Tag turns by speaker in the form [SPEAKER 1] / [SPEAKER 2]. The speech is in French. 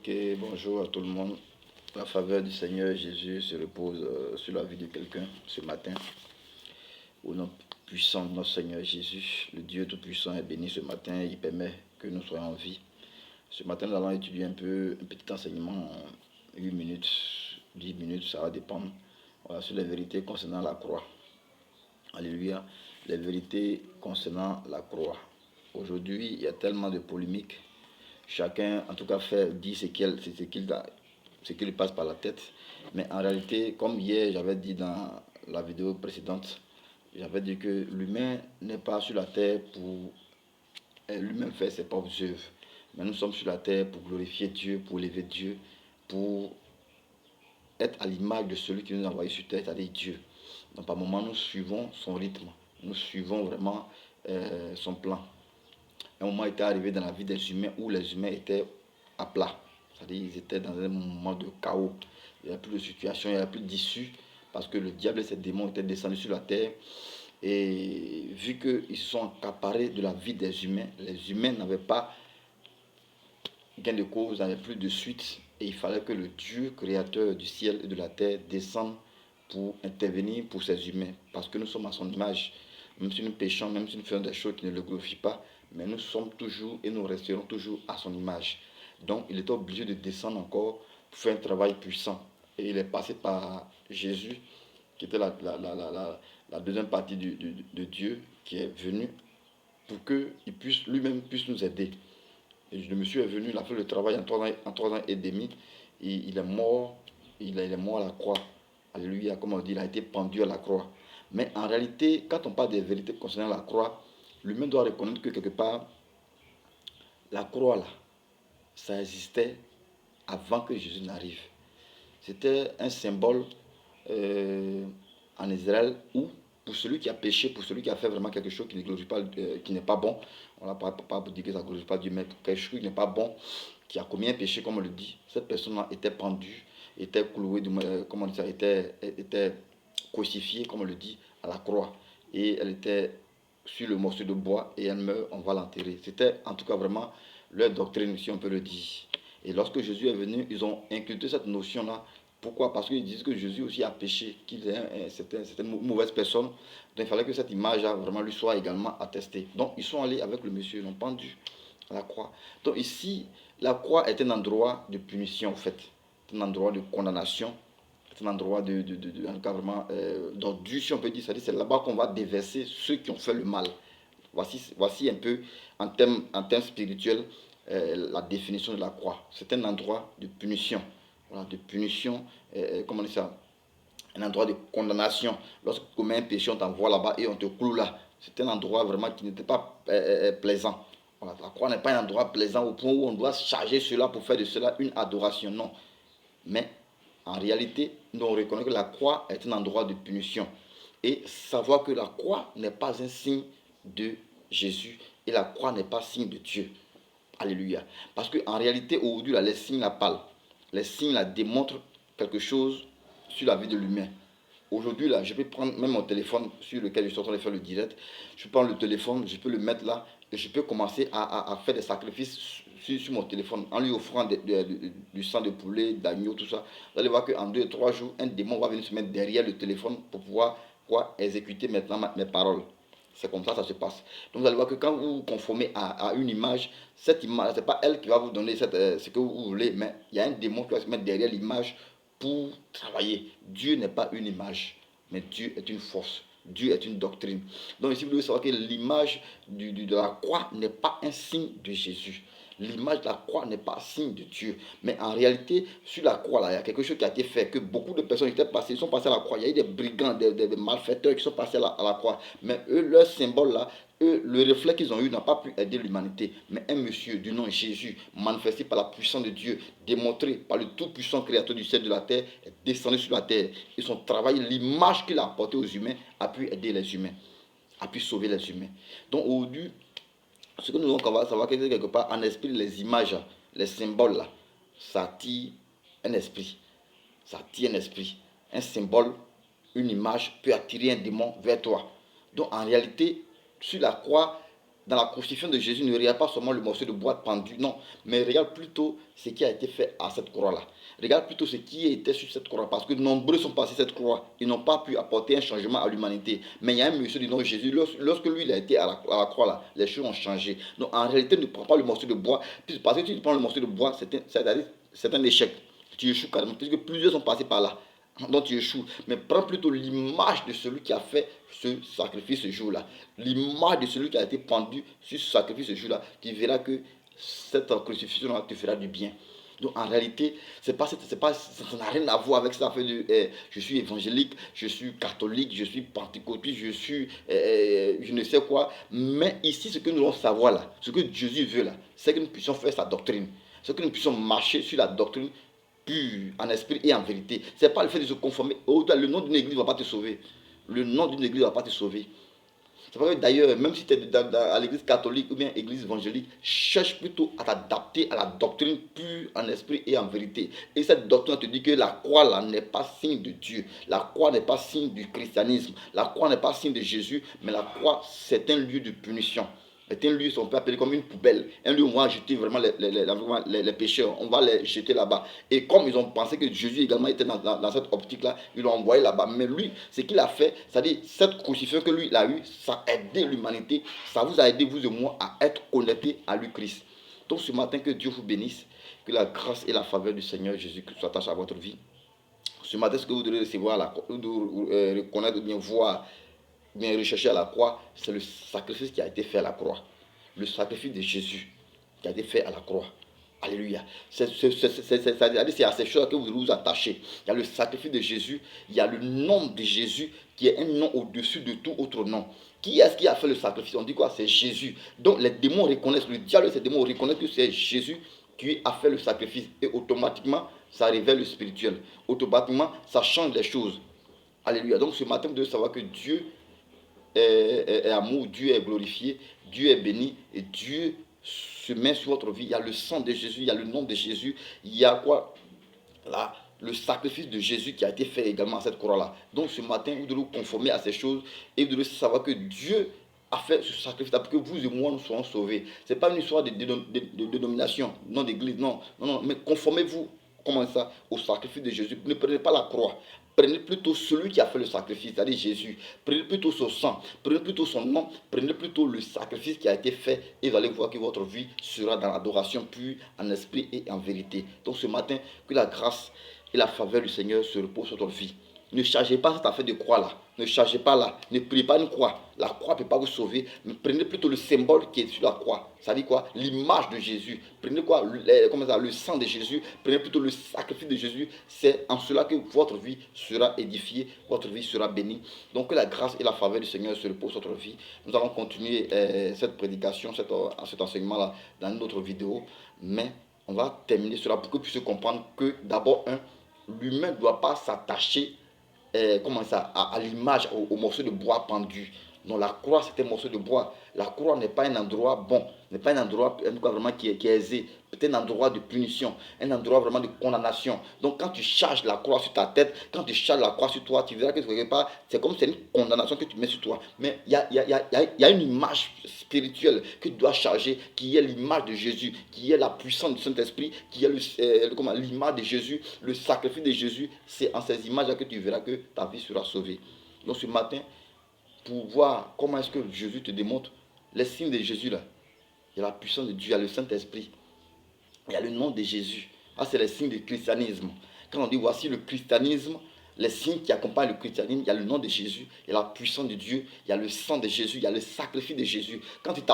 [SPEAKER 1] Ok, bonjour à tout le monde. La faveur du Seigneur Jésus se repose sur la vie de quelqu'un ce matin. Au nom puissant de notre Seigneur Jésus, le Dieu Tout-Puissant est béni ce matin. Il permet que nous soyons en vie. Ce matin, nous allons étudier un petit enseignement, 8 minutes, 10 minutes, ça va dépendre. Voilà, sur les vérités concernant la croix. Alléluia. Les vérités concernant la croix. Aujourd'hui, il y a tellement de polémiques. Chacun, en tout cas, dit ce qu'il passe par la tête. Mais en réalité, comme hier, j'avais dit dans la vidéo précédente, j'avais dit que l'humain n'est pas sur la terre pour lui-même faire ses propres œuvres. Mais nous sommes sur la terre pour glorifier Dieu, pour élever Dieu, pour être à l'image de celui qui nous a envoyés sur terre, c'est-à-dire Dieu. Donc par moment, nous suivons son rythme. Nous suivons vraiment son plan. Un moment était arrivé dans la vie des humains où les humains étaient à plat. C'est-à-dire qu'ils étaient dans un moment de chaos. Il n'y avait plus de situation, il n'y avait plus d'issue. Parce que le diable et ses démons étaient descendus sur la terre. Et vu qu'ils se sont accaparés de la vie des humains, les humains n'avaient pas gain de cause, n'avaient plus de suite. Et il fallait que le Dieu créateur du ciel et de la terre descende pour intervenir pour ces humains. Parce que nous sommes à son image. Même si nous péchons, même si nous faisons des choses qui ne le glorifient pas, mais nous sommes toujours et nous resterons toujours à son image. Donc il était obligé de descendre encore pour faire un travail puissant. Et il est passé par Jésus, qui était la deuxième partie de Dieu, qui est venu pour qu'il puisse lui-même puisse nous aider. Et le monsieur est venu, il a fait le travail en 3 ans et demi. Et il est mort, il est mort à la croix. Alléluia, comme on dit, il a été pendu à la croix. Mais en réalité, quand on parle des vérités concernant la croix, l'humain doit reconnaître que quelque part, la croix là, ça existait avant que Jésus n'arrive. C'était un symbole en Israël où, pour celui qui a péché, pour celui qui a fait vraiment quelque chose qui ne glorifie pas, qui n'est pas bon, on n'a pas pour dire que ça ne glorifie pas Dieu, mais pour quelque chose qui n'est pas bon, qui a commis un péché, comme on le dit, cette personne-là était pendue, était clouée, comme on dit ça, était crucifiée, comme on le dit, à la croix. Et elle était sur le morceau de bois et elle meurt, on va l'enterrer. C'était en tout cas vraiment leur doctrine, si on peut le dire. Et lorsque Jésus est venu, ils ont inculqué cette notion-là. Pourquoi? Parce qu'ils disent que Jésus aussi a péché, qu'il est une mauvaise personne. Donc il fallait que cette image-là vraiment lui soit également attestée. Donc ils sont allés avec le monsieur, ils l'ont pendu à la croix. Donc ici, la croix est un endroit de punition en fait. C'est un endroit de condamnation. C'est un endroit en tout cas vraiment d'ordure, si on peut dire. C'est là-bas qu'on va déverser ceux qui ont fait le mal. Voici un peu en termes spirituels la définition de la croix. C'est un endroit de punition. Voilà, de punition, comment on dit ça? Un endroit de condamnation. Lorsque tu commets un péché, on t'envoie là-bas et on te cloue là. C'est un endroit vraiment qui n'était pas plaisant. Voilà, la croix n'est pas un endroit plaisant au point où on doit charger cela pour faire de cela une adoration. Non. Mais en réalité, nous on reconnaît que la croix est un endroit de punition. Et savoir que la croix n'est pas un signe de Jésus et la croix n'est pas signe de Dieu. Alléluia. Parce qu'en réalité, aujourd'hui, les signes la parlent. Les signes la démontrent quelque chose sur la vie de l'humain. Aujourd'hui, là, je peux prendre même mon téléphone sur lequel je suis en train de faire le direct. Je peux prendre le téléphone, je peux le mettre là et je peux commencer à faire des sacrifices sur mon téléphone en lui offrant du sang de poulet, d'agneau, tout ça. Vous allez voir qu'en 2 ou 3 jours, un démon va venir se mettre derrière le téléphone pour pouvoir exécuter maintenant mes paroles. C'est comme ça se passe. Donc vous allez voir que quand vous vous conformez à une image, cette image, ce n'est pas elle qui va vous donner ce que vous voulez, mais il y a un démon qui va se mettre derrière l'image pour travailler. Dieu n'est pas une image, mais Dieu est une force. Dieu est une doctrine. Donc ici, vous devez savoir que l'image de la croix n'est pas un signe de Jésus. L'image de la croix n'est pas signe de Dieu. Mais en réalité, sur la croix, là, il y a quelque chose qui a été fait, que beaucoup de personnes étaient passées, ils sont passés à la croix. Il y a eu des brigands, des malfaiteurs qui sont passés à la croix. Mais eux, leur symbole là, eux, le reflet qu'ils ont eu n'a pas pu aider l'humanité. Mais un monsieur du nom de Jésus, manifesté par la puissance de Dieu, démontré par le tout-puissant créateur du ciel et de la terre, est descendu sur la terre. Et son travail, l'image qu'il a apportée aux humains, a pu aider les humains, a pu sauver les humains. Donc aujourd'hui, ce que nous devons savoir, quelque part, en esprit, les images, les symboles, là, ça attire un esprit. Ça attire un esprit. Un symbole, une image peut attirer un démon vers toi. Donc en réalité, sur la croix, dans la crucifixion de Jésus, ne regarde pas seulement le morceau de bois pendu, non, mais regarde plutôt ce qui a été fait à cette croix-là. Regarde plutôt ce qui était sur cette croix, parce que nombreux sont passés cette croix. Ils n'ont pas pu apporter un changement à l'humanité. Mais il y a un monsieur du nom de Jésus, lorsque lui il a été à la croix, là, les choses ont changé. Donc en réalité, ne prends pas le morceau de bois, parce que si tu prends le morceau de bois, c'est un échec. Tu échoues carrément, puisque plusieurs sont passés par là. Donc tu échoues. Mais prends plutôt l'image de celui qui a fait ce sacrifice ce jour-là. L'image de celui qui a été pendu sur ce sacrifice ce jour-là. Tu verras que cette crucifixion-là te fera du bien. Donc en réalité, ça n'a rien à voir avec cette affaire de je suis évangélique, je suis catholique, je suis pentecôtiste, je suis je ne sais quoi. Mais ici, ce que nous devons savoir là, ce que Jésus veut là, c'est que nous puissions faire sa doctrine. C'est que nous puissions marcher sur la doctrine pure, en esprit et en vérité. Ce n'est pas le fait de se conformer. Le nom d'une église ne va pas te sauver. Le nom d'une église ne va pas te sauver. C'est vrai que d'ailleurs, même si tu es à l'église catholique ou bien église évangélique, cherche plutôt à t'adapter à la doctrine pure en esprit et en vérité. Et cette doctrine te dit que la croix là n'est pas signe de Dieu. La croix n'est pas signe du christianisme. La croix n'est pas signe de Jésus, mais la croix c'est un lieu de punition. C'est un lieu, on peut appeler comme une poubelle. Un lieu où on va jeter vraiment les pécheurs. On va les jeter là-bas. Et comme ils ont pensé que Jésus également était dans cette optique-là, ils l'ont envoyé là-bas. Mais lui, ce qu'il a fait, c'est-à-dire cette crucifixion que lui, il a eue, ça a aidé l'humanité. Ça vous a aidé, vous et moi, à être connectés à lui, Christ. Donc ce matin, que Dieu vous bénisse. Que la grâce et la faveur du Seigneur Jésus-Christ soient attachées à votre vie. Ce matin, ce que vous devez recevoir, reconnaître ou bien voir, bien recherché à la croix, c'est le sacrifice qui a été fait à la croix. Le sacrifice de Jésus qui a été fait à la croix. Alléluia. C'est à ces choses que vous devez vous attacher. Il y a le sacrifice de Jésus, il y a le nom de Jésus qui est un nom au-dessus de tout autre nom. Qui est-ce qui a fait le sacrifice? On dit quoi? C'est Jésus. Donc les démons reconnaissent, le diable et ses démons reconnaissent que c'est Jésus qui a fait le sacrifice. Et automatiquement, ça révèle le spirituel. Automatiquement, ça change les choses. Alléluia. Donc ce matin, vous devez savoir que Dieu est amour, Dieu est glorifié, Dieu est béni et Dieu se met sur votre vie. Il y a le sang de Jésus, il y a le nom de Jésus, il y a quoi là, le sacrifice de Jésus qui a été fait également à cette croix-là. Donc ce matin, vous devez vous conformer à ces choses et vous devez savoir que Dieu a fait ce sacrifice pour que vous et moi nous soyons sauvés. Ce n'est pas une histoire de dénomination, non d'église, non, mais conformez-vous, comment ça, au sacrifice de Jésus. Ne prenez pas la croix. Prenez plutôt celui qui a fait le sacrifice, c'est-à-dire Jésus. Prenez plutôt son sang, prenez plutôt son nom, prenez plutôt le sacrifice qui a été fait et vous allez voir que votre vie sera dans l'adoration pure, en esprit et en vérité. Donc ce matin, que la grâce et la faveur du Seigneur se reposent sur votre vie. Ne chargez pas cette affaire de croix là. Ne chargez pas là. Ne priez pas une croix. La croix ne peut pas vous sauver. Mais prenez plutôt le symbole qui est sur la croix. Ça dit quoi? L'image de Jésus. Prenez quoi? Le sang de Jésus. Prenez plutôt le sacrifice de Jésus. C'est en cela que votre vie sera édifiée. Votre vie sera bénie. Donc que la grâce et la faveur du Seigneur se reposent sur votre vie. Nous allons continuer cette prédication, cet enseignement là dans une autre vidéo. Mais on va terminer cela pour que vous puissiez comprendre que d'abord, l'humain ne doit pas s'attacher à l'image, au morceau de bois pendu. Non, la croix, c'est un morceau de bois. La croix n'est pas un endroit bon, n'est pas un endroit vraiment qui est aisé. C'est un endroit de punition, un endroit vraiment de condamnation. Donc, quand tu charges la croix sur ta tête, quand tu charges la croix sur toi, tu verras que quelque part, c'est comme c'est une condamnation que tu mets sur toi. Mais il y a une image spirituelle que tu dois charger, qui est l'image de Jésus, qui est la puissance du Saint-Esprit, qui est l'image de Jésus, le sacrifice de Jésus. C'est en ces images-là que tu verras que ta vie sera sauvée. Donc, ce matin, pour voir comment est-ce que Jésus te démontre les signes de Jésus là. Il y a la puissance de Dieu, il y a le Saint-Esprit, il y a le nom de Jésus. Ah, c'est les signes du christianisme. Quand on dit voici le christianisme, les signes qui accompagnent le christianisme, il y a le nom de Jésus, il y a la puissance de Dieu, il y a le sang de Jésus, il y a le sacrifice de Jésus. Quand tu